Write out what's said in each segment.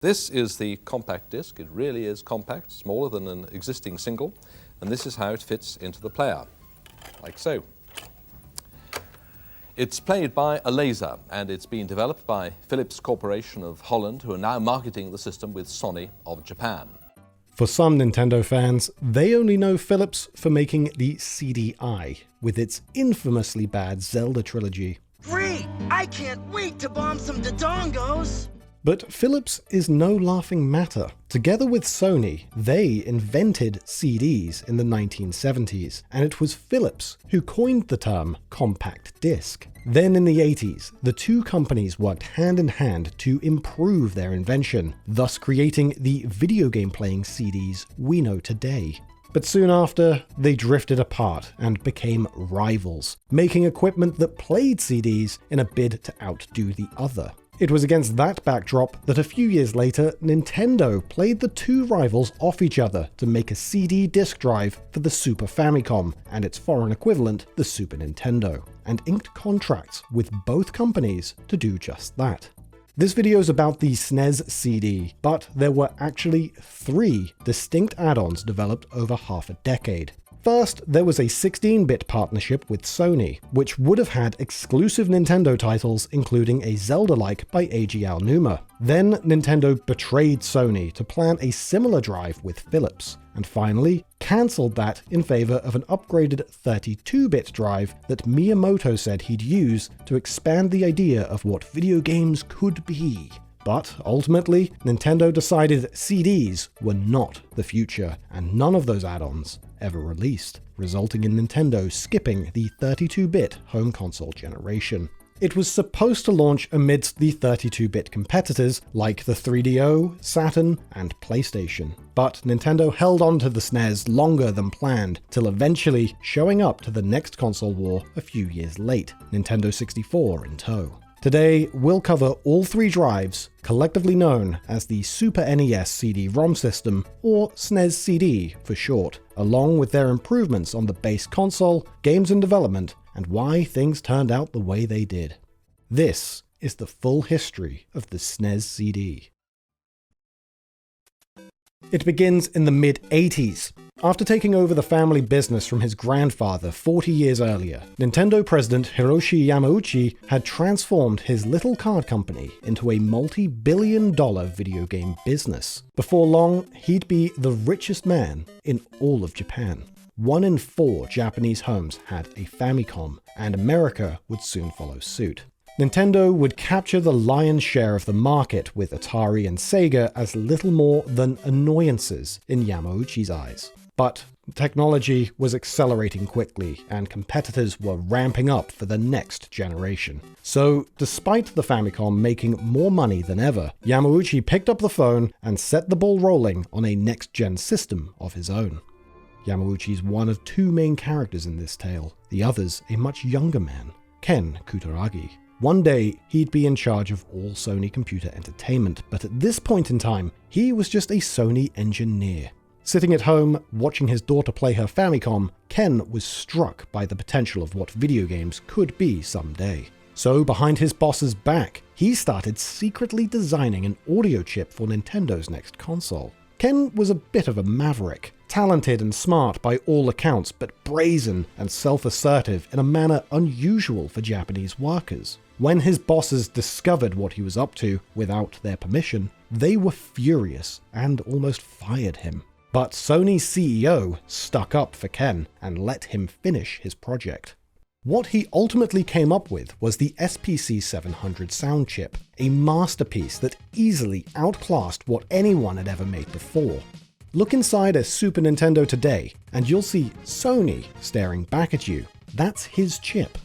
This is the compact disc. It really is compact, smaller than an existing single, and this is how it fits into the player, like so. It's played by a laser, and it's been developed by Philips Corporation of Holland, who are now marketing the system with Sony of Japan. For some Nintendo fans, they only know Philips for making the CDI, with its infamously bad Zelda trilogy. Great! I can't wait to bomb some Dodongos! But Philips is no laughing matter. Together with Sony, they invented CDs in the 1970s, and it was Philips who coined the term compact disc. Then in the 80s, the two companies worked hand in hand to improve their invention, thus creating the video game playing CDs we know today. But soon after, they drifted apart and became rivals, making equipment that played CDs in a bid to outdo the other. It was against that backdrop that a few years later, Nintendo played the two rivals off each other to make a CD disk drive for the Super Famicom and its foreign equivalent, the Super Nintendo, and inked contracts with both companies to do just that. This video is about the SNES CD, but there were actually 3 distinct add-ons developed over half a decade. First, there was a 16-bit partnership with Sony, which would have had exclusive Nintendo titles including a Zelda-like by Eiji Aonuma. Then Nintendo betrayed Sony to plan a similar drive with Philips, and finally cancelled that in favor of an upgraded 32-bit drive that Miyamoto said he'd use to expand the idea of what video games could be. But ultimately, Nintendo decided CDs were not the future, and none of those add-ons ever released, resulting in Nintendo skipping the 32-bit home console generation. It was supposed to launch amidst the 32-bit competitors like the 3DO, Saturn, and PlayStation. But Nintendo held on to the SNES longer than planned, till eventually showing up to the next console war a few years late, Nintendo 64 in tow. Today, we'll cover all 3 drives, collectively known as the Super NES CD-ROM system, or SNES CD for short, along with their improvements on the base console, games in development, and why things turned out the way they did. This is the full history of the SNES CD. It begins in the mid-80s. After taking over the family business from his grandfather 40 years earlier, Nintendo president Hiroshi Yamauchi had transformed his little card company into a multi-billion-dollar video game business. Before long, he'd be the richest man in all of Japan. 1 in 4 Japanese homes had a Famicom, and America would soon follow suit. Nintendo would capture the lion's share of the market, with Atari and Sega as little more than annoyances in Yamauchi's eyes. But technology was accelerating quickly, and competitors were ramping up for the next generation. So, despite the Famicom making more money than ever, Yamauchi picked up the phone and set the ball rolling on a next-gen system of his own. Yamauchi's one of 2 main characters in this tale, the other's a much younger man, Ken Kutaragi. One day, he'd be in charge of all Sony computer entertainment, but at this point in time, he was just a Sony engineer. Sitting at home, watching his daughter play her Famicom, Ken was struck by the potential of what video games could be someday. So, behind his boss's back, he started secretly designing an audio chip for Nintendo's next console. Ken was a bit of a maverick, talented and smart by all accounts, but brazen and self-assertive in a manner unusual for Japanese workers. When his bosses discovered what he was up to without their permission, they were furious and almost fired him. But Sony's CEO stuck up for Ken and let him finish his project. What he ultimately came up with was the SPC 700 sound chip, a masterpiece that easily outclassed what anyone had ever made before. Look inside a Super Nintendo today, and you'll see Sony staring back at you. That's his chip.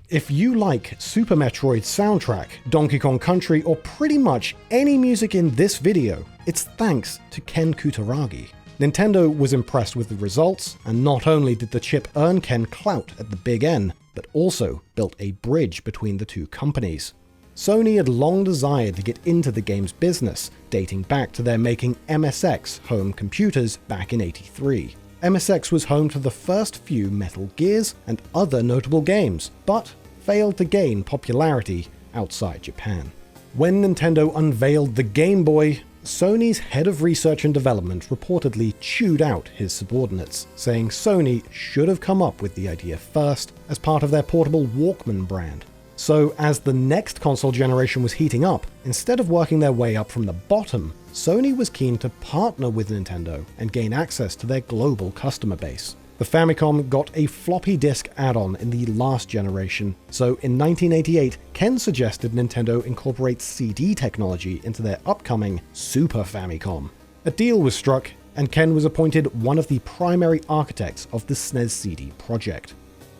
If you like Super Metroid's soundtrack, Donkey Kong Country, or pretty much any music in this video, it's thanks to Ken Kutaragi. Nintendo was impressed with the results, and not only did the chip earn Ken clout at the big N, but also built a bridge between the two companies. Sony had long desired to get into the games business, dating back to their making MSX home computers back in '83. MSX was home to the first few Metal Gears and other notable games, but failed to gain popularity outside Japan. When Nintendo unveiled the Game Boy, Sony's head of research and development reportedly chewed out his subordinates, saying Sony should have come up with the idea first as part of their portable Walkman brand. So as the next console generation was heating up, instead of working their way up from the bottom, Sony was keen to partner with Nintendo and gain access to their global customer base. The Famicom got a floppy disk add-on in the last generation, so in 1988, Ken suggested Nintendo incorporate CD technology into their upcoming Super Famicom. A deal was struck, and Ken was appointed one of the primary architects of the SNES CD project.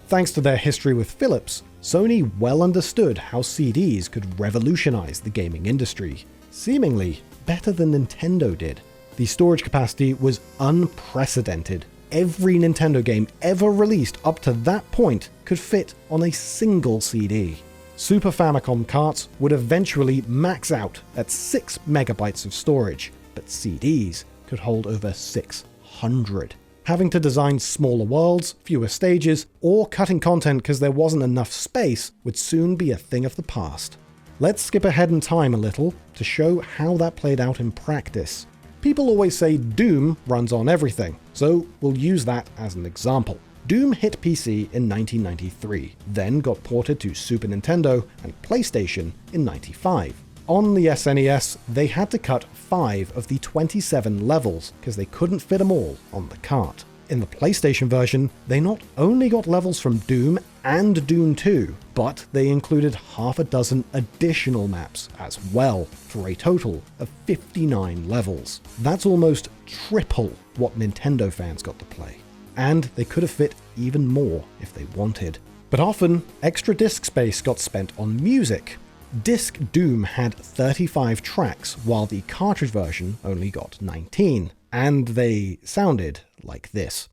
Thanks to their history with Philips, Sony well understood how CDs could revolutionize the gaming industry, seemingly better than Nintendo did. The storage capacity was unprecedented. Every Nintendo game ever released up to that point could fit on a single CD. Super Famicom carts would eventually max out at 6 megabytes of storage, but CDs could hold over 600. Having to design smaller worlds, fewer stages, or cutting content because there wasn't enough space would soon be a thing of the past. Let's skip ahead in time a little to show how that played out in practice. People always say Doom runs on everything, so we'll use that as an example. Doom hit PC in 1993, then got ported to Super Nintendo and PlayStation in 95. On the SNES, they had to cut 5 of the 27 levels because they couldn't fit them all on the cart. In the PlayStation version, they not only got levels from Doom and Doom 2, but they included half a dozen additional maps as well, for a total of 59 levels. That's almost triple what Nintendo fans got to play. And they could have fit even more if they wanted. But often, extra disc space got spent on music. Disc Doom had 35 tracks, while the cartridge version only got 19, and they sounded like this.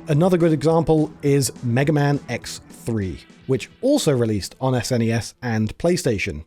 Another good example is Mega Man X3, which also released on SNES and PlayStation.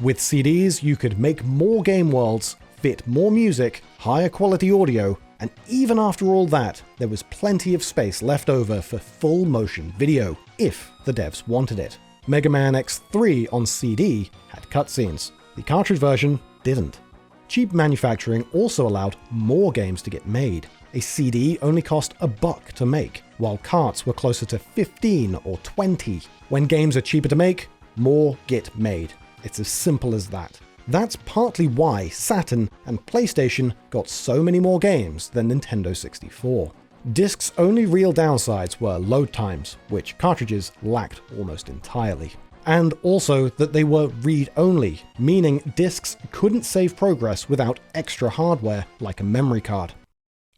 With CDs, you could make more game worlds, fit more music, higher quality audio, and even after all that, there was plenty of space left over for full motion video, if the devs wanted it. Mega Man X3 on CD had cutscenes. The cartridge version didn't. Cheap manufacturing also allowed more games to get made. A CD only cost $1 to make, while carts were closer to 15 or 20. When games are cheaper to make, more get made. It's as simple as that. That's partly why Saturn and PlayStation got so many more games than Nintendo 64. Discs' only real downsides were load times, which cartridges lacked almost entirely. And also that they were read-only, meaning discs couldn't save progress without extra hardware like a memory card.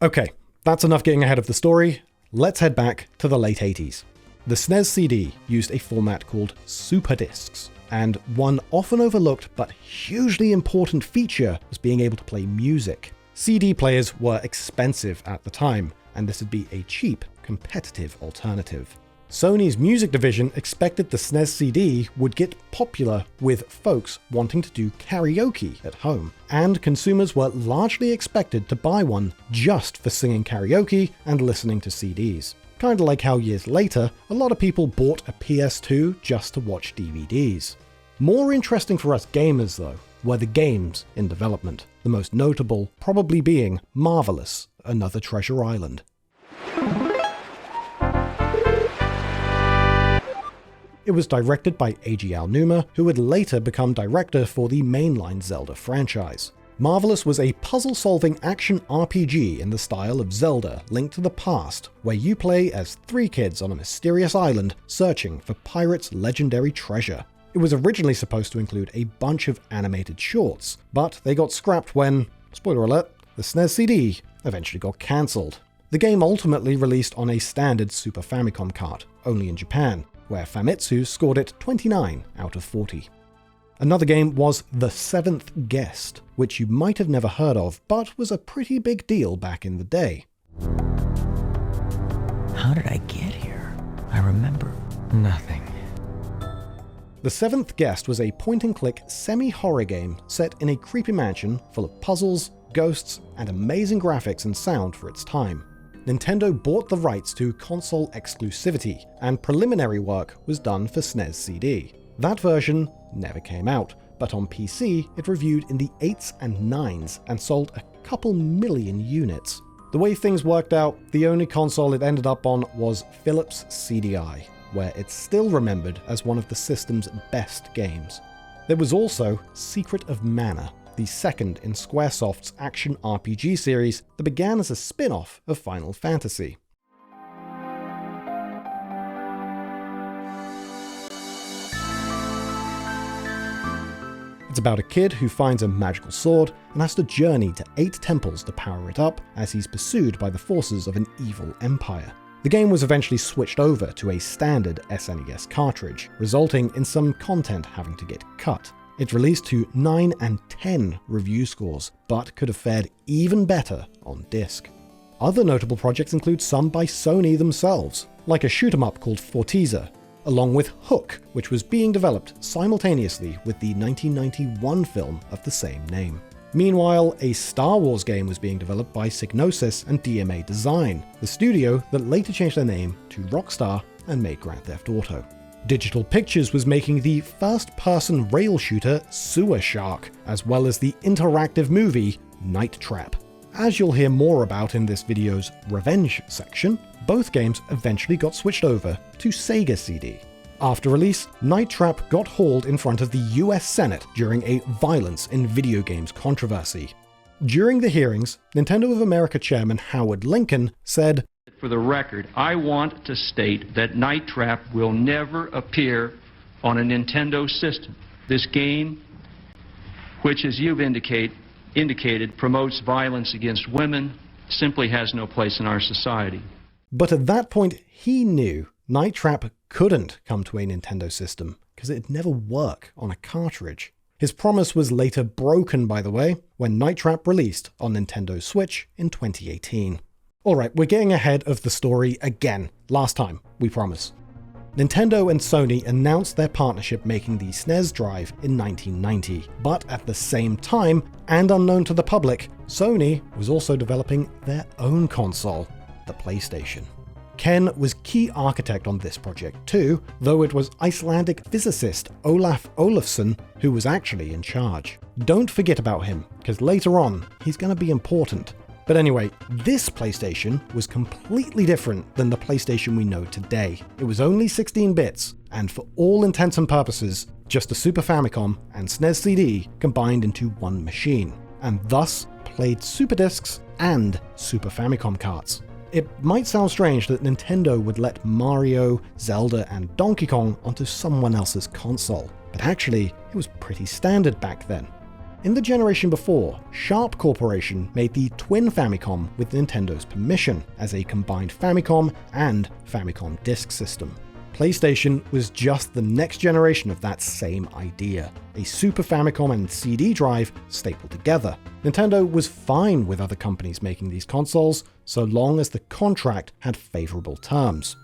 Okay, that's enough getting ahead of the story. Let's head back to the late 80s. The SNES CD used a format called Super Discs, and one often overlooked but hugely important feature was being able to play music. CD players were expensive at the time, and this would be a cheap, competitive alternative. Sony's music division expected the SNES CD would get popular with folks wanting to do karaoke at home, and consumers were largely expected to buy one just for singing karaoke and listening to CDs. Kinda like how years later, a lot of people bought a PS2 just to watch DVDs. More interesting for us gamers, though, were the games in development, the most notable probably being Marvelous, Another Treasure Island. It was directed by Eiji Aonuma, who would later become director for the mainline Zelda franchise. Marvelous was a puzzle-solving action RPG in the style of Zelda: Link to the Past, where you play as 3 kids on a mysterious island searching for pirates' legendary treasure. It was originally supposed to include a bunch of animated shorts, but they got scrapped when, spoiler alert, the SNES CD eventually got cancelled. The game ultimately released on a standard Super Famicom cart, only in Japan, where Famitsu scored it 29 out of 40. Another game was The Seventh Guest, which you might have never heard of, but was a pretty big deal back in the day. How did I get here? I remember nothing. The Seventh Guest was a point-and-click semi-horror game set in a creepy mansion full of puzzles, ghosts, and amazing graphics and sound for its time. Nintendo bought the rights to console exclusivity, and preliminary work was done for SNES CD. That version never came out, but on PC it reviewed in the 8s and 9s and sold a couple million units. The way things worked out, the only console it ended up on was Philips CDI, where it's still remembered as one of the system's best games. There was also Secret of Mana, the second in Squaresoft's action RPG series that began as a spin-off of Final Fantasy. It's about a kid who finds a magical sword and has to journey to 8 temples to power it up as he's pursued by the forces of an evil empire. The game was eventually switched over to a standard SNES cartridge, resulting in some content having to get cut. It released to 9 and 10 review scores, but could have fared even better on disc. Other notable projects include some by Sony themselves, like a shoot-'em-up called Fortiza, along with Hook, which was being developed simultaneously with the 1991 film of the same name. Meanwhile, a Star Wars game was being developed by Psygnosis and DMA Design, the studio that later changed their name to Rockstar and made Grand Theft Auto. Digital Pictures was making the first-person rail shooter Sewer Shark, as well as the interactive movie Night Trap. As you'll hear more about in this video's Revenge section, both games eventually got switched over to Sega CD. After release, Night Trap got hauled in front of the US Senate during a violence in video games controversy. During the hearings, Nintendo of America chairman Howard Lincoln said, "For the record, I want to state that Night Trap will never appear on a Nintendo system. This game, which as you've indicated promotes violence against women, simply has no place in our society." But at that point, he knew Night Trap couldn't come to a Nintendo system, because it'd never work on a cartridge. His promise was later broken, by the way, when Night Trap released on Nintendo Switch in 2018. Alright, we're getting ahead of the story again. Last time, we promise. Nintendo and Sony announced their partnership making the SNES drive in 1990, but at the same time, and unknown to the public, Sony was also developing their own console, the PlayStation. Ken was key architect on this project too, though it was Icelandic physicist Olaf Olafsson who was actually in charge. Don't forget about him, because later on, he's going to be important. But anyway, this PlayStation was completely different than the PlayStation we know today. It was only 16 bits, and for all intents and purposes, just a Super Famicom and SNES CD combined into one machine, and thus played Super Discs and Super Famicom carts. It might sound strange that Nintendo would let Mario, Zelda, and Donkey Kong onto someone else's console, but actually, it was pretty standard back then. In the generation before, Sharp Corporation made the Twin Famicom with Nintendo's permission as a combined Famicom and Famicom disk system. PlayStation was just the next generation of that same idea, a Super Famicom and CD drive stapled together. Nintendo was fine with other companies making these consoles, so long as the contract had favorable terms.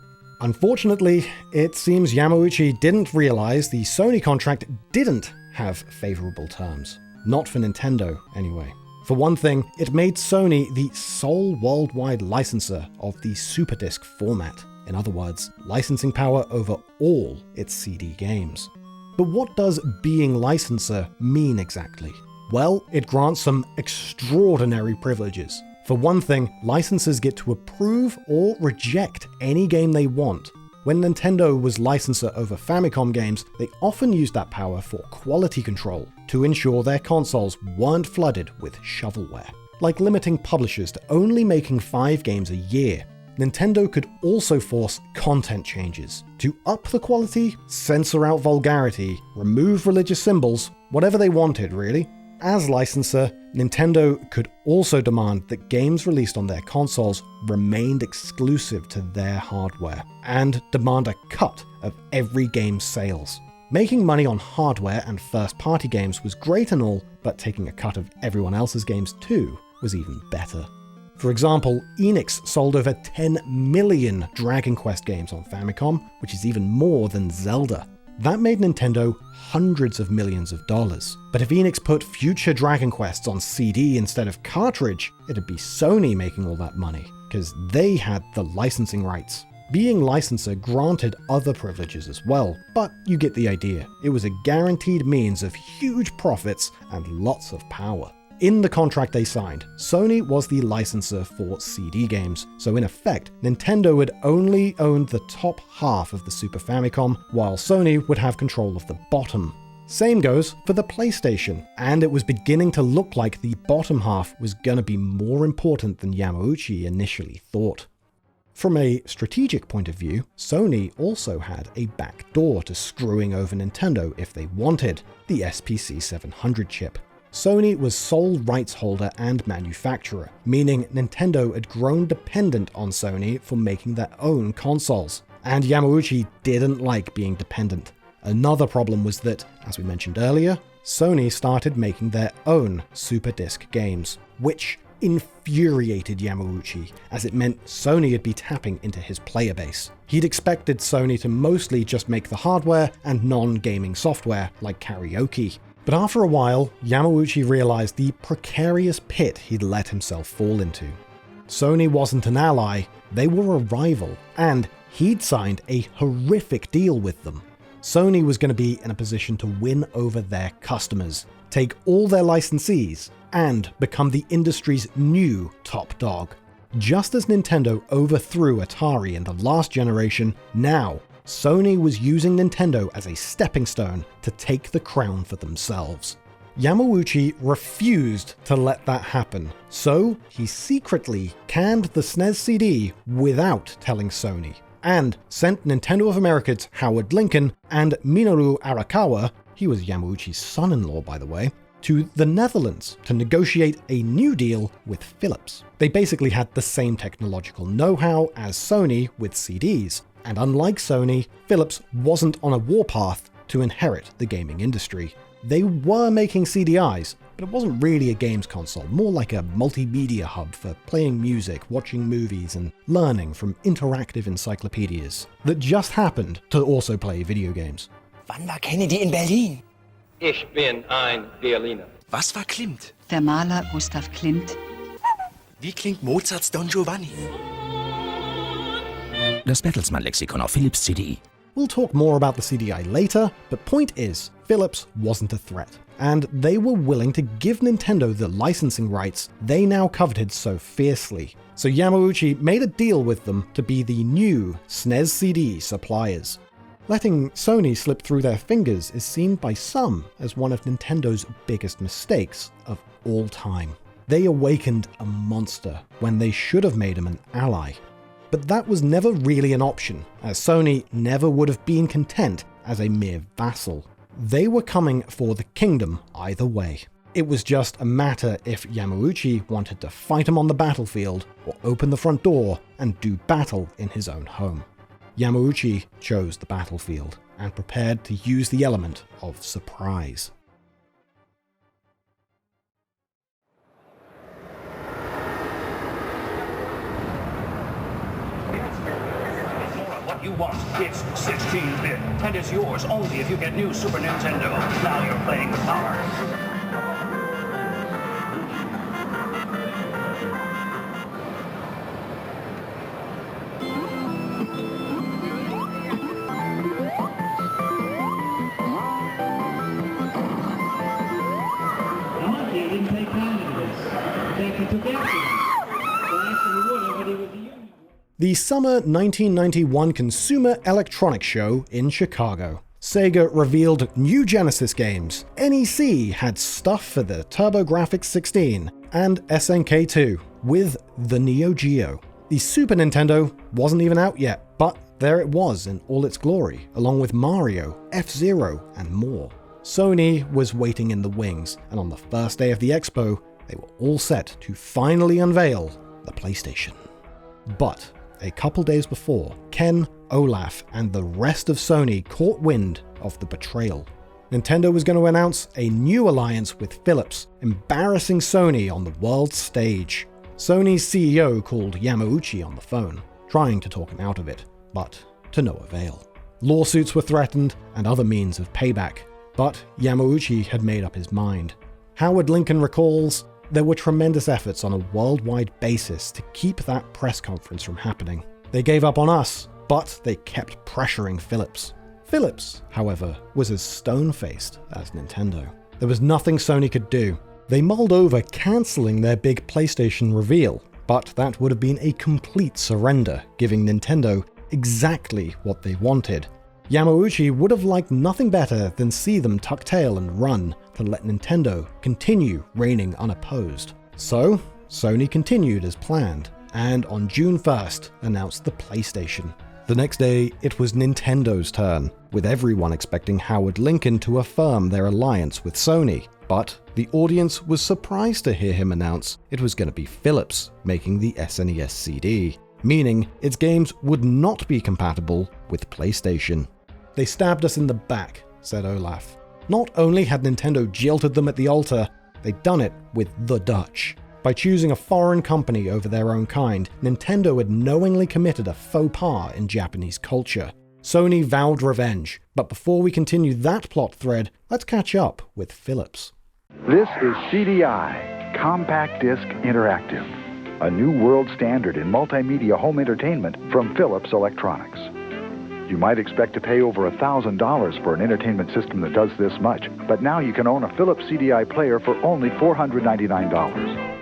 Unfortunately, it seems Yamauchi didn't realize the Sony contract didn't have favorable terms. Not for Nintendo, anyway. For one thing, it made Sony the sole worldwide licenser of the Super Disc format. In other words, licensing power over all its CD games. But what does being licensor mean exactly? Well, it grants some extraordinary privileges. For one thing, licensors get to approve or reject any game they want. When Nintendo was licensor over Famicom games, they often used that power for quality control to ensure their consoles weren't flooded with shovelware, like limiting publishers to only making 5 games a year. Nintendo could also force content changes to up the quality, censor out vulgarity, remove religious symbols, whatever they wanted, really. As licensor, Nintendo could also demand that games released on their consoles remained exclusive to their hardware, and demand a cut of every game's sales. Making money on hardware and first-party games was great and all, but taking a cut of everyone else's games too was even better. For example, Enix sold over 10 million Dragon Quest games on Famicom, which is even more than Zelda. That made Nintendo hundreds of millions of dollars. But if Enix put future Dragon Quests on CD instead of cartridge, it'd be Sony making all that money, because they had the licensing rights. Being licensor granted other privileges as well, but you get the idea. It was a guaranteed means of huge profits and lots of power. In the contract they signed, Sony was the licensor for CD games, so in effect, Nintendo had only owned the top half of the Super Famicom, while Sony would have control of the bottom. Same goes for the PlayStation, and it was beginning to look like the bottom half was gonna be more important than Yamauchi initially thought. From a strategic point of view, Sony also had a back door to screwing over Nintendo if they wanted, the SPC 700 chip. Sony was sole rights holder and manufacturer, meaning Nintendo had grown dependent on Sony for making their own consoles. And Yamauchi didn't like being dependent. Another problem was that, as we mentioned earlier, Sony started making their own Super Disc games, which infuriated Yamauchi, as it meant Sony would be tapping into his player base. He'd expected Sony to mostly just make the hardware and non-gaming software, like karaoke. But after a while, Yamauchi realized the precarious pit he'd let himself fall into. Sony wasn't an ally, they were a rival, and he'd signed a horrific deal with them. Sony was going to be in a position to win over their customers, take all their licensees, and become the industry's new top dog. Just as Nintendo overthrew Atari in the last generation, now Sony was using Nintendo as a stepping stone to take the crown for themselves. Yamauchi refused to let that happen, so he secretly canned the SNES CD without telling Sony, and sent Nintendo of America's Howard Lincoln and Minoru Arakawa, he was Yamauchi's son-in-law by the way, to the Netherlands to negotiate a new deal with Philips. They basically had the same technological know-how as Sony with CDs, and unlike Sony, Philips wasn't on a warpath to inherit the gaming industry. They were making CDIs, but it wasn't really a games console, more like a multimedia hub for playing music, watching movies, and learning from interactive encyclopedias that just happened to also play video games. Wann war Kennedy in Berlin? Ich bin ein Berliner. Was war Klimt? Der Maler Gustav Klimt. Wie klingt Mozarts Don Giovanni? Das Bertelsmann-Lexikon auf Philips CD. We'll talk more about the CDI later, but point is, Philips wasn't a threat, and they were willing to give Nintendo the licensing rights they now coveted so fiercely. So Yamauchi made a deal with them to be the new SNES CD suppliers. Letting Sony slip through their fingers is seen by some as one of Nintendo's biggest mistakes of all time. They awakened a monster when they should have made him an ally. But that was never really an option, as Sony never would have been content as a mere vassal. They were coming for the kingdom either way. It was just a matter if Yamauchi wanted to fight him on the battlefield or open the front door and do battle in his own home. Yamauchi chose the battlefield and prepared to use the element of surprise. What you want, it's 16-bit, and it's yours only if you get new Super Nintendo. Now you're playing with power. The summer 1991 Consumer Electronics Show in Chicago. Sega revealed new Genesis games, NEC had stuff for the TurboGrafx-16, and SNK 2, with the Neo Geo. The Super Nintendo wasn't even out yet, but there it was in all its glory, along with Mario, F-Zero, and more. Sony was waiting in the wings, and on the first day of the expo, they were all set to finally unveil the PlayStation. But a couple days before, Ken, Olaf, and the rest of Sony caught wind of the betrayal. Nintendo was going to announce a new alliance with Philips, embarrassing Sony on the world stage. Sony's CEO called Yamauchi on the phone, trying to talk him out of it, but to no avail. Lawsuits were threatened and other means of payback, but Yamauchi had made up his mind. Howard Lincoln recalls, there were tremendous efforts on a worldwide basis to keep that press conference from happening. They gave up on us, but they kept pressuring Philips. Philips, however, was as stone-faced as Nintendo. There was nothing Sony could do. They mulled over cancelling their big PlayStation reveal, but that would have been a complete surrender, giving Nintendo exactly what they wanted. Yamauchi would have liked nothing better than see them tuck tail and run to let Nintendo continue reigning unopposed. So, Sony continued as planned, and on June 1st announced the PlayStation. The next day, it was Nintendo's turn, with everyone expecting Howard Lincoln to affirm their alliance with Sony. But the audience was surprised to hear him announce it was going to be Philips making the SNES CD, meaning its games would not be compatible with PlayStation. They stabbed us in the back, said Olaf. Not only had Nintendo jilted them at the altar, they'd done it with the Dutch. By choosing a foreign company over their own kind, Nintendo had knowingly committed a faux pas in Japanese culture. Sony vowed revenge, but before we continue that plot thread, let's catch up with Philips. This is CDI, Compact Disc Interactive, a new world standard in multimedia home entertainment from Philips Electronics. You might expect to pay over $1,000 for an entertainment system that does this much, but now you can own a Philips CDI player for only $499.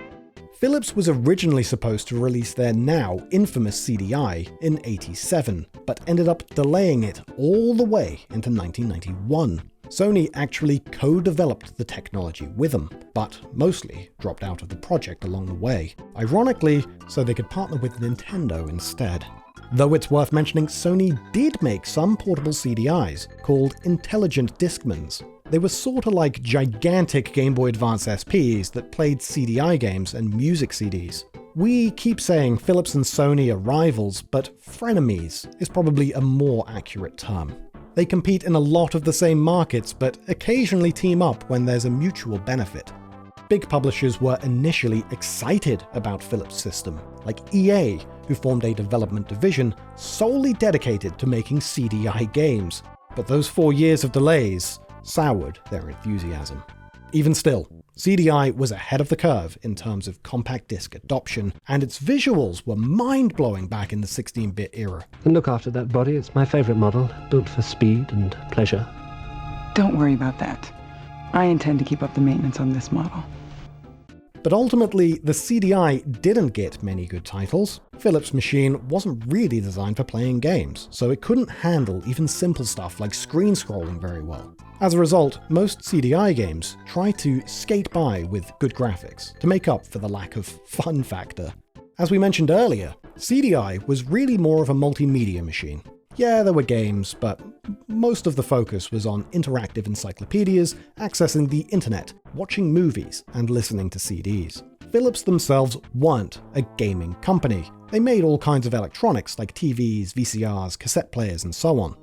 Philips was originally supposed to release their now infamous CDI in '87, but ended up delaying it all the way into 1991. Sony actually co-developed the technology with them, but mostly dropped out of the project along the way. Ironically, so they could partner with Nintendo instead. Though it's worth mentioning, Sony did make some portable CDIs called Intelligent Discmans. They were sorta like gigantic Game Boy Advance SPs that played CDI games and music CDs. We keep saying Philips and Sony are rivals, but frenemies is probably a more accurate term. They compete in a lot of the same markets, but occasionally team up when there's a mutual benefit. Big publishers were initially excited about Philips' system, like EA, who formed a development division solely dedicated to making CDI games. But those 4 years of delays soured their enthusiasm. Even still, CDI was ahead of the curve in terms of compact disc adoption, and its visuals were mind-blowing back in the 16-bit era. And look after that body, it's my favourite model, built for speed and pleasure. Don't worry about that. I intend to keep up the maintenance on this model. But ultimately, the CDI didn't get many good titles. Philips' machine wasn't really designed for playing games, so it couldn't handle even simple stuff like screen scrolling very well. As a result, most CDI games try to skate by with good graphics to make up for the lack of fun factor. As we mentioned earlier, CDI was really more of a multimedia machine. Yeah, there were games, but most of the focus was on interactive encyclopedias, accessing the internet, watching movies, and listening to CDs. Philips themselves weren't a gaming company. They made all kinds of electronics like TVs, VCRs, cassette players, and so on.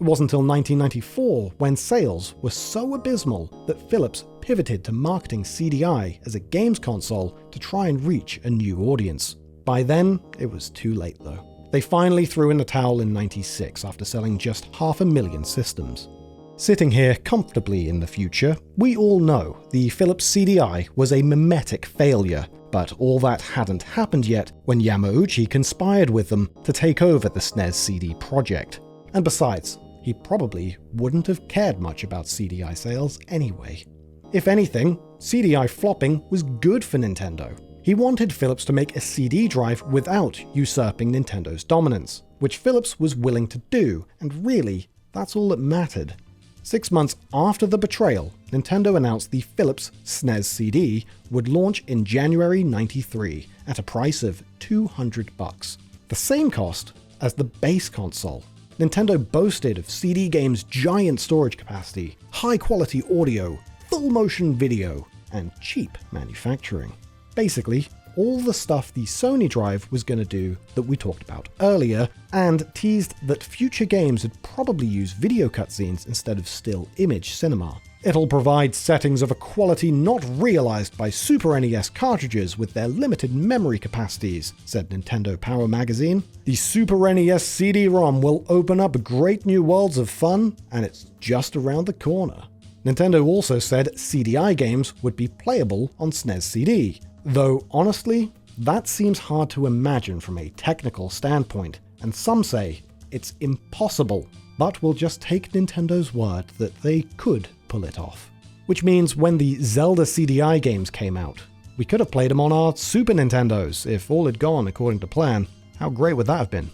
It wasn't until 1994 when sales were so abysmal that Philips pivoted to marketing CDI as a games console to try and reach a new audience. By then, it was too late though. They finally threw in the towel in '96 after selling just 500,000 systems. Sitting here comfortably in the future, we all know the Philips CDI was a mimetic failure, but all that hadn't happened yet when Yamauchi conspired with them to take over the SNES CD project. And besides, he probably wouldn't have cared much about CDI sales anyway. If anything, CDI flopping was good for Nintendo. He wanted Philips to make a CD drive without usurping Nintendo's dominance, which Philips was willing to do, and really, that's all that mattered. 6 months after the betrayal, Nintendo announced the Philips SNES CD would launch in January '93 at a price of $200, the same cost as the base console. Nintendo boasted of CD games' giant storage capacity, high-quality audio, full-motion video, and cheap manufacturing. Basically, all the stuff the Sony drive was going to do that we talked about earlier, and teased that future games would probably use video cutscenes instead of still image cinema. It'll provide settings of a quality not realized by Super NES cartridges with their limited memory capacities, said Nintendo Power Magazine. The Super NES CD-ROM will open up great new worlds of fun, and it's just around the corner. Nintendo also said CDI games would be playable on SNES CD, though honestly, that seems hard to imagine from a technical standpoint, and some say it's impossible, but we'll just take Nintendo's word that they could pull it off. Which means when the Zelda CDI games came out, we could have played them on our Super Nintendos if all had gone according to plan. How great would that have been?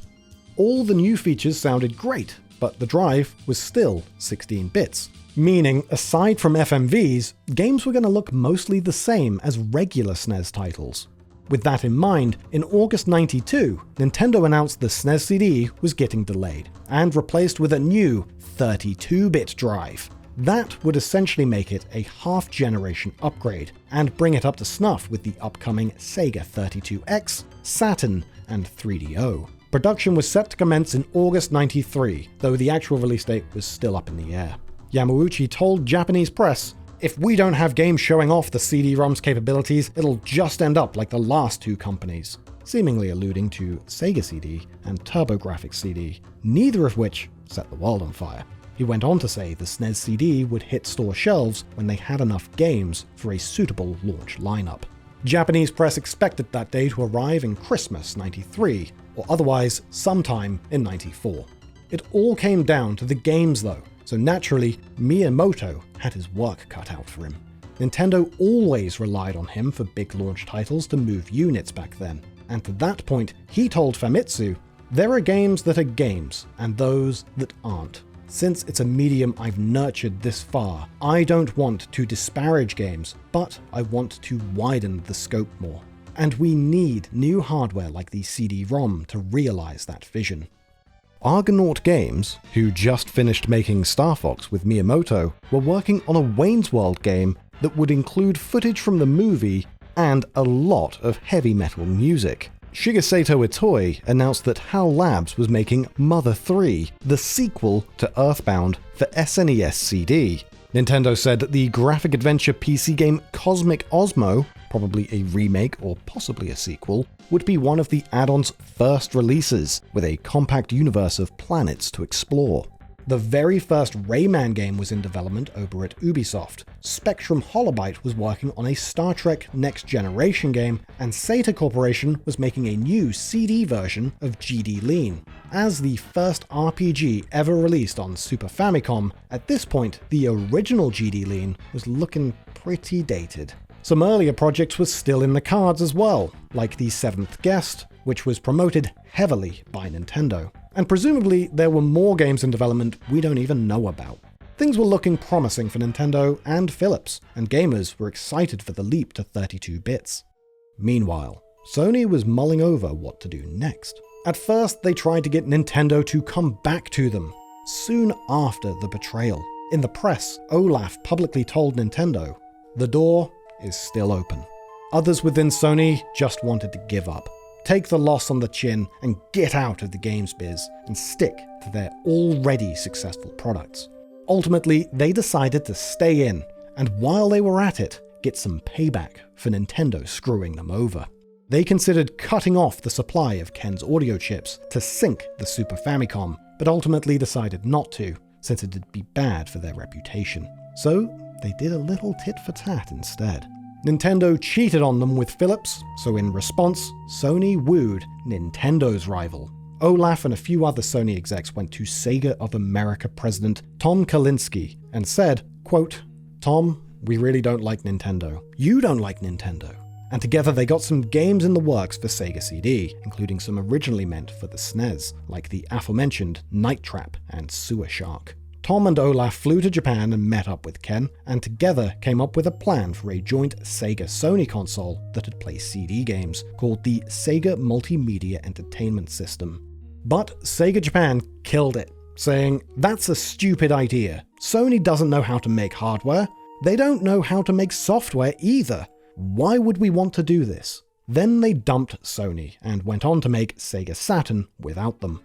All the new features sounded great, but the drive was still 16 bits. Meaning, aside from FMVs, games were going to look mostly the same as regular SNES titles. With that in mind, in August '92, Nintendo announced the SNES CD was getting delayed, and replaced with a new 32-bit drive. That would essentially make it a half-generation upgrade, and bring it up to snuff with the upcoming Sega 32X, Saturn, and 3DO. Production was set to commence in August '93, though the actual release date was still up in the air. Yamauchi told Japanese press, "If we don't have games showing off the CD-ROM's capabilities, it'll just end up like the last two companies," seemingly alluding to Sega CD and TurboGrafx CD, neither of which set the world on fire. He went on to say the SNES CD would hit store shelves when they had enough games for a suitable launch lineup. Japanese press expected that day to arrive in Christmas '93, or otherwise sometime in '94. It all came down to the games though, so naturally, Miyamoto had his work cut out for him. Nintendo always relied on him for big launch titles to move units back then, and to that point, he told Famitsu, "There are games that are games, and those that aren't. Since it's a medium I've nurtured this far, I don't want to disparage games, but I want to widen the scope more. And we need new hardware like the CD-ROM to realize that vision." Argonaut Games, who just finished making Star Fox with Miyamoto, were working on a Wayne's World game that would include footage from the movie and a lot of heavy metal music. Shigesato Itoi announced that HAL Labs was making Mother 3, the sequel to Earthbound, for SNES CD. Nintendo said that the graphic adventure PC game Cosmic Osmo, probably a remake or possibly a sequel, would be one of the add-on's first releases, with a compact universe of planets to explore. The very first Rayman game was in development over at Ubisoft. Spectrum Holobyte was working on a Star Trek Next Generation game, and Sata Corporation was making a new CD version of GD Lean. As the first RPG ever released on Super Famicom, at this point, the original GD Lean was looking pretty dated. Some earlier projects were still in the cards as well, like The Seventh Guest, which was promoted heavily by Nintendo. And presumably there were more games in development we don't even know about. Things were looking promising for Nintendo and Philips, and gamers were excited for the leap to 32 bits. Meanwhile, Sony was mulling over what to do next. At first, they tried to get Nintendo to come back to them, soon after the betrayal. In the press, Olaf publicly told Nintendo, "The door is still open." Others within Sony just wanted to give up. Take the loss on the chin and get out of the games biz and stick to their already successful products. Ultimately, they decided to stay in, and while they were at it, get some payback for Nintendo screwing them over. They considered cutting off the supply of Ken's audio chips to sink the Super Famicom, but ultimately decided not to, since it'd be bad for their reputation. So they did a little tit for tat instead. Nintendo cheated on them with Philips, so in response, Sony wooed Nintendo's rival. Olaf and a few other Sony execs went to Sega of America president Tom Kalinske and said, quote, "Tom, we really don't like Nintendo. You don't like Nintendo." And together they got some games in the works for Sega CD, including some originally meant for the SNES, like the aforementioned Night Trap and Sewer Shark. Tom and Olaf flew to Japan and met up with Ken, and together came up with a plan for a joint Sega-Sony console that'd play CD games, called the Sega Multimedia Entertainment System. But Sega Japan killed it, saying, "That's a stupid idea. Sony doesn't know how to make hardware. They don't know how to make software either. Why would we want to do this?" Then they dumped Sony and went on to make Sega Saturn without them.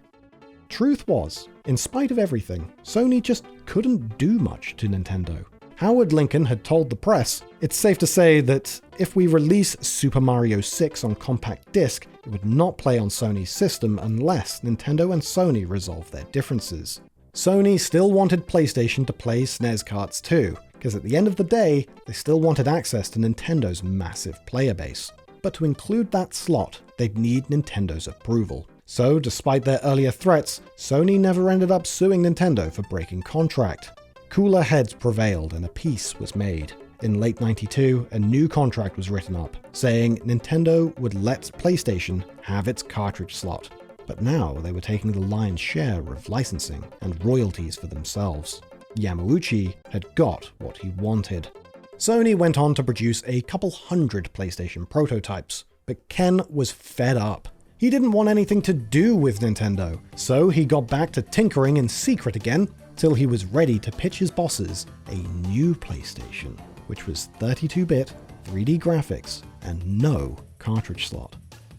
Truth was, in spite of everything, Sony just couldn't do much to Nintendo. Howard Lincoln had told the press, "It's safe to say that if we release Super Mario 6 on compact disc, it would not play on Sony's system unless Nintendo and Sony resolve their differences." Sony still wanted PlayStation to play SNES carts too, because at the end of the day, they still wanted access to Nintendo's massive player base. But to include that slot, they'd need Nintendo's approval. So, despite their earlier threats, Sony never ended up suing Nintendo for breaking contract. Cooler heads prevailed and a peace was made. In late '92, a new contract was written up, saying Nintendo would let PlayStation have its cartridge slot. But now they were taking the lion's share of licensing and royalties for themselves. Yamauchi had got what he wanted. Sony went on to produce a couple hundred PlayStation prototypes, but Ken was fed up. He didn't want anything to do with Nintendo, so he got back to tinkering in secret again, till he was ready to pitch his bosses a new PlayStation, which was 32-bit, 3D graphics, and no cartridge slot.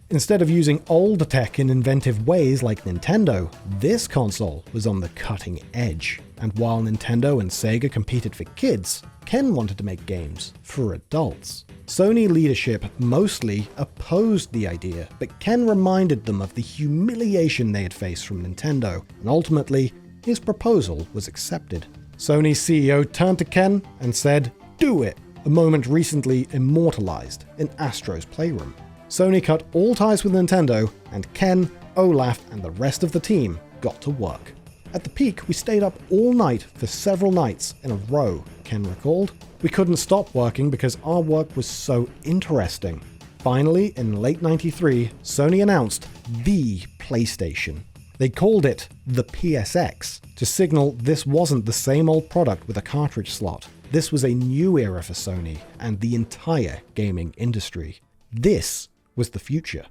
Instead of using old tech in inventive ways like Nintendo, this console was on the cutting edge. And while Nintendo and Sega competed for kids, Ken wanted to make games for adults. Sony leadership mostly opposed the idea, but Ken reminded them of the humiliation they had faced from Nintendo, and ultimately, his proposal was accepted. Sony's CEO turned to Ken and said, "Do it," a moment recently immortalized in Astro's Playroom. Sony cut all ties with Nintendo, and Ken, Olaf, and the rest of the team got to work. "At the peak, we stayed up all night for several nights in a row," Ken recalled. "We couldn't stop working because our work was so interesting." Finally, in late '93, Sony announced the PlayStation. They called it the PSX to signal this wasn't the same old product with a cartridge slot. This was a new era for Sony and the entire gaming industry. This was the future.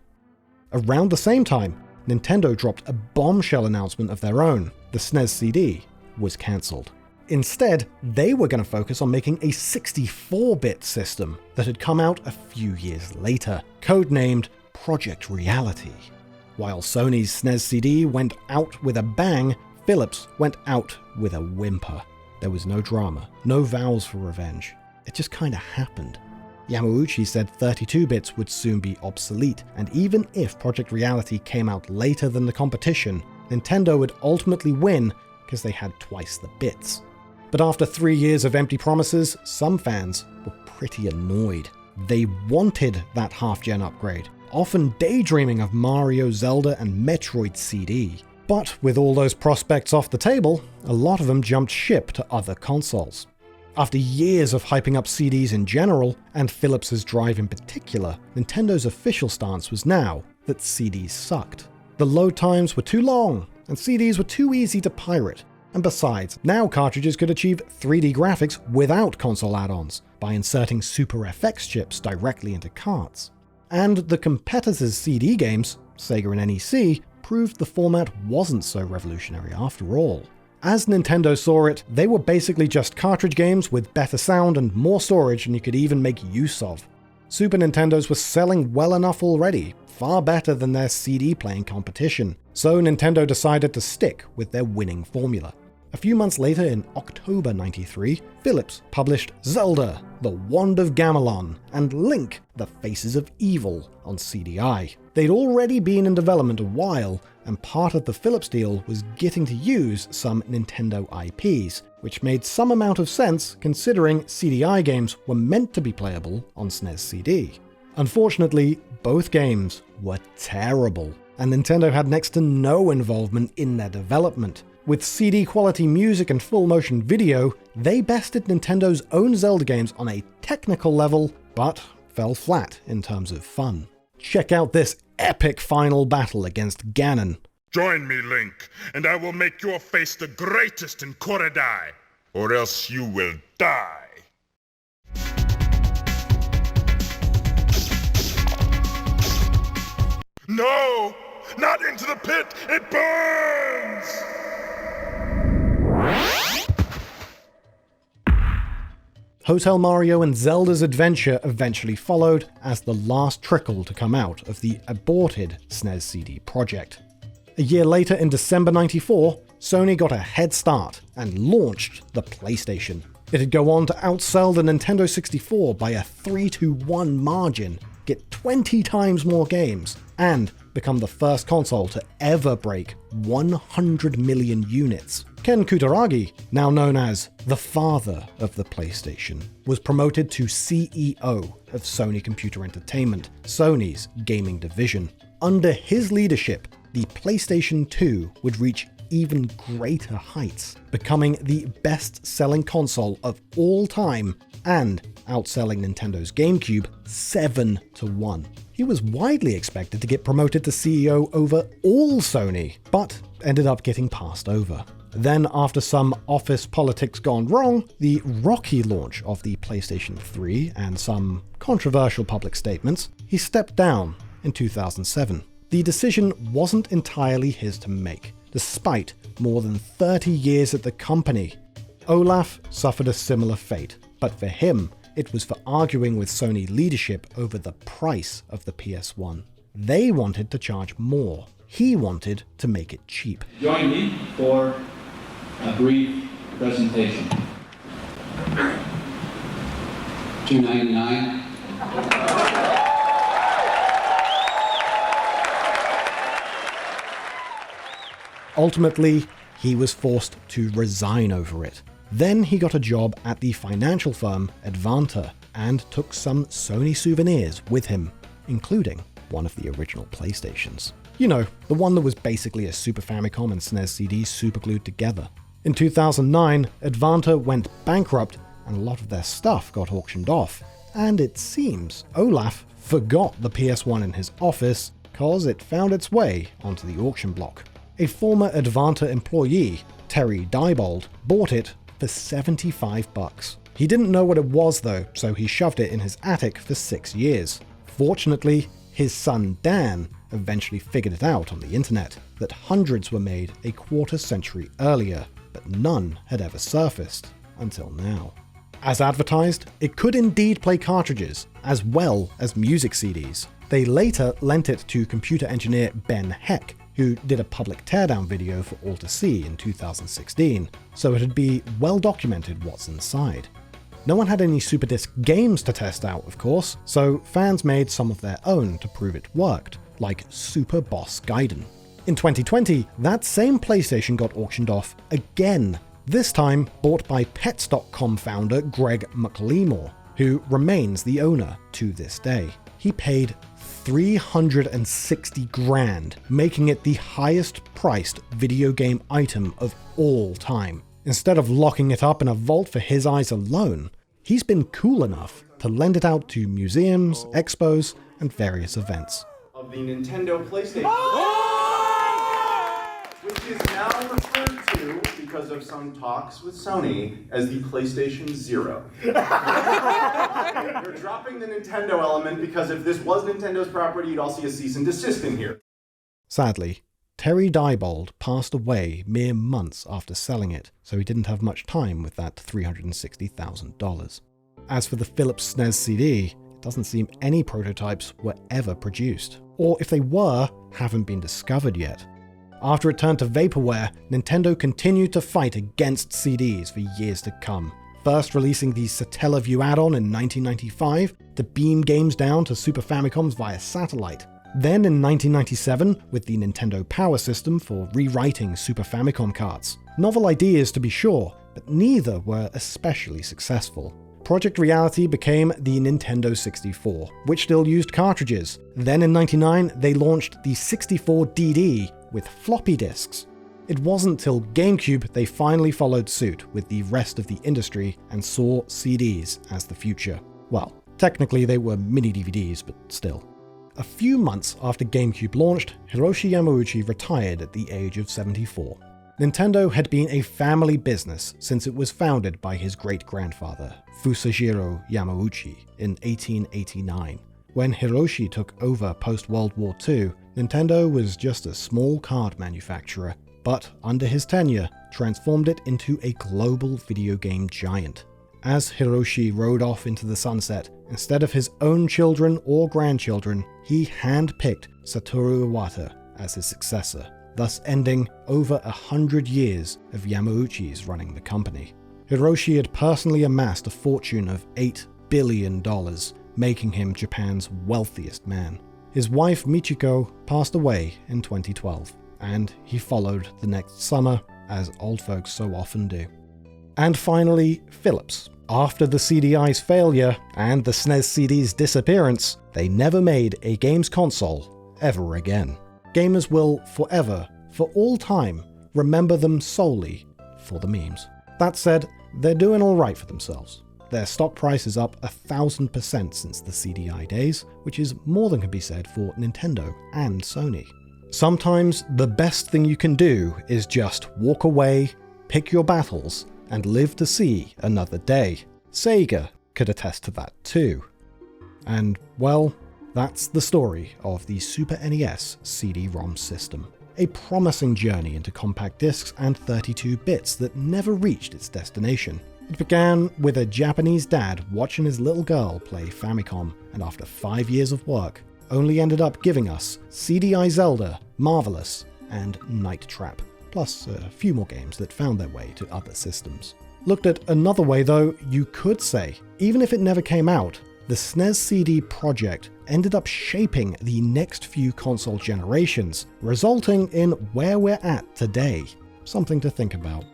Around the same time, Nintendo dropped a bombshell announcement of their own. The SNES CD was cancelled. Instead, they were going to focus on making a 64-bit system that had come out a few years later, codenamed Project Reality. While Sony's SNES CD went out with a bang, Philips went out with a whimper. There was no drama, no vows for revenge. It just kinda happened. Yamauchi said 32 bits would soon be obsolete, and even if Project Reality came out later than the competition, Nintendo would ultimately win because they had twice the bits. But after 3 years of empty promises, some fans were pretty annoyed. They wanted that half-gen upgrade, often daydreaming of Mario, Zelda, and Metroid CD. But with all those prospects off the table, a lot of them jumped ship to other consoles. After years of hyping up CDs in general, and Philips' drive in particular, Nintendo's official stance was now that CDs sucked. The load times were too long, and CDs were too easy to pirate. And besides, now cartridges could achieve 3D graphics without console add-ons, by inserting Super FX chips directly into carts. And the competitors' CD games, Sega and NEC, proved the format wasn't so revolutionary after all. As Nintendo saw it, they were basically just cartridge games with better sound and more storage than you could even make use of. Super Nintendos were selling well enough already, far better than their CD playing competition, so Nintendo decided to stick with their winning formula. A few months later, in October '93, Philips published Zelda, The Wand of Gamelon, and Link, The Faces of Evil on CDI. They'd already been in development a while, and part of the Philips deal was getting to use some Nintendo IPs, which made some amount of sense considering CDI games were meant to be playable on SNES CD. Unfortunately, both games were terrible, and Nintendo had next to no involvement in their development. With CD-quality music and full-motion video, they bested Nintendo's own Zelda games on a technical level, but fell flat in terms of fun. Check out this epic final battle against Ganon. Join me, Link, and I will make your face the greatest in Kutaragi, or else you will die. No! Not into the pit! It burns! Hotel Mario and Zelda's Adventure eventually followed as the last trickle to come out of the aborted SNES CD project. A year later, in December 94, Sony got a head start and launched the PlayStation. It'd go on to outsell the Nintendo 64 by a 3-1 margin, get 20 times more games, and become the first console to ever break 100 million units. Ken Kutaragi, now known as the father of the PlayStation, was promoted to CEO of Sony Computer Entertainment, Sony's gaming division. Under his leadership, the PlayStation 2 would reach even greater heights, becoming the best-selling console of all time and outselling Nintendo's GameCube 7-1. He was widely expected to get promoted to CEO over all Sony, but ended up getting passed over. Then, after some office politics gone wrong, the rocky launch of the PlayStation 3 and some controversial public statements, he stepped down in 2007. The decision wasn't entirely his to make, despite more than 30 years at the company. Olaf suffered a similar fate, but for him, it was for arguing with Sony leadership over the price of the PS1. They wanted to charge more. He wanted to make it cheap. Join me for a brief presentation. $2.99. Ultimately, he was forced to resign over it. Then he got a job at the financial firm Advanta and took some Sony souvenirs with him, including one of the original PlayStations. You know, the one that was basically a Super Famicom and SNES CD superglued together. In 2009, Advanta went bankrupt and a lot of their stuff got auctioned off. And it seems Olaf forgot the PS1 in his office cause it found its way onto the auction block. A former Advanta employee, Terry Diebold, bought it for $75. He didn't know what it was though, so he shoved it in his attic for 6 years. Fortunately, his son Dan eventually figured it out on the internet, that hundreds were made a quarter century earlier, but none had ever surfaced until now. As advertised, it could indeed play cartridges, as well as music CDs. They later lent it to computer engineer Ben Heck, who did a public teardown video for all to see in 2016, so it'd be well documented what's inside. No one had any Super Disc games to test out, of course, so fans made some of their own to prove it worked, like Super Boss Gaiden. In 2020, that same PlayStation got auctioned off again, this time bought by Pets.com founder Greg McLemore, who remains the owner to this day. He paid $360,000, making it the highest priced video game item of all time. Instead of locking it up in a vault for his eyes alone, he's been cool enough to lend it out to museums, expos, and various events. Of the Nintendo PlayStation, which is now referred to, because of some talks with Sony, as the PlayStation Zero. You're dropping the Nintendo element because if this was Nintendo's property, you'd all see a cease and desist in here. Sadly, Terry Diebold passed away mere months after selling it, so he didn't have much time with that $360,000. As for the Philips SNES CD, it doesn't seem any prototypes were ever produced, or if they were, haven't been discovered yet. After it turned to vaporware, Nintendo continued to fight against CDs for years to come, first releasing the Satellaview add-on in 1995 to beam games down to Super Famicoms via satellite. Then in 1997 with the Nintendo Power System for rewriting Super Famicom carts. Novel ideas to be sure, but neither were especially successful. Project Reality became the Nintendo 64, which still used cartridges. Then in '99 they launched the 64DD with floppy disks. It wasn't till GameCube they finally followed suit with the rest of the industry and saw CDs as the future. Well, technically they were mini DVDs, but still. A few months after GameCube launched, Hiroshi Yamauchi retired at the age of 74. Nintendo had been a family business since it was founded by his great-grandfather, Fusajiro Yamauchi, in 1889. When Hiroshi took over post-World War II, Nintendo was just a small card manufacturer, but under his tenure, transformed it into a global video game giant. As Hiroshi rode off into the sunset, instead of his own children or grandchildren, he hand-picked Satoru Iwata as his successor, thus ending over 100 years of Yamauchi's running the company. Hiroshi had personally amassed a fortune of $8 billion, making him Japan's wealthiest man. His wife Michiko passed away in 2012, and he followed the next summer, as old folks so often do. And finally, Philips. After the CDI's failure and the SNES CD's disappearance, they never made a games console ever again. Gamers will forever, for all time, remember them solely for the memes. That said, they're doing alright for themselves. Their stock price is up 1,000% since the CDI days, which is more than can be said for Nintendo and Sony. Sometimes the best thing you can do is just walk away, pick your battles, and live to see another day. Sega could attest to that too. And, well, that's the story of the Super NES CD-ROM system. A promising journey into compact discs and 32 bits that never reached its destination. It began with a Japanese dad watching his little girl play Famicom, and after 5 years of work, only ended up giving us CDI Zelda, Marvelous, and Night Trap, plus a few more games that found their way to other systems. Looked at another way though, you could say, even if it never came out, the SNES CD project ended up shaping the next few console generations, resulting in where we're at today. Something to think about.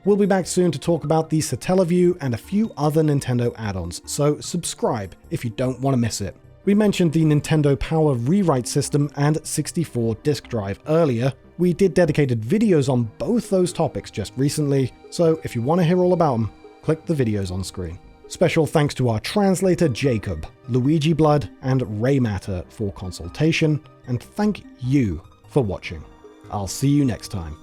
We'll be back soon to talk about the Satellaview and a few other Nintendo add-ons, so subscribe if you don't want to miss it. We mentioned the Nintendo Power rewrite system and 64 disk drive earlier. We did dedicated videos on both those topics just recently, so if you want to hear all about them, click the videos on screen. Special thanks to our translator Jacob, Luigi Blood, and Raymatter for consultation, and thank you for watching. I'll see you next time.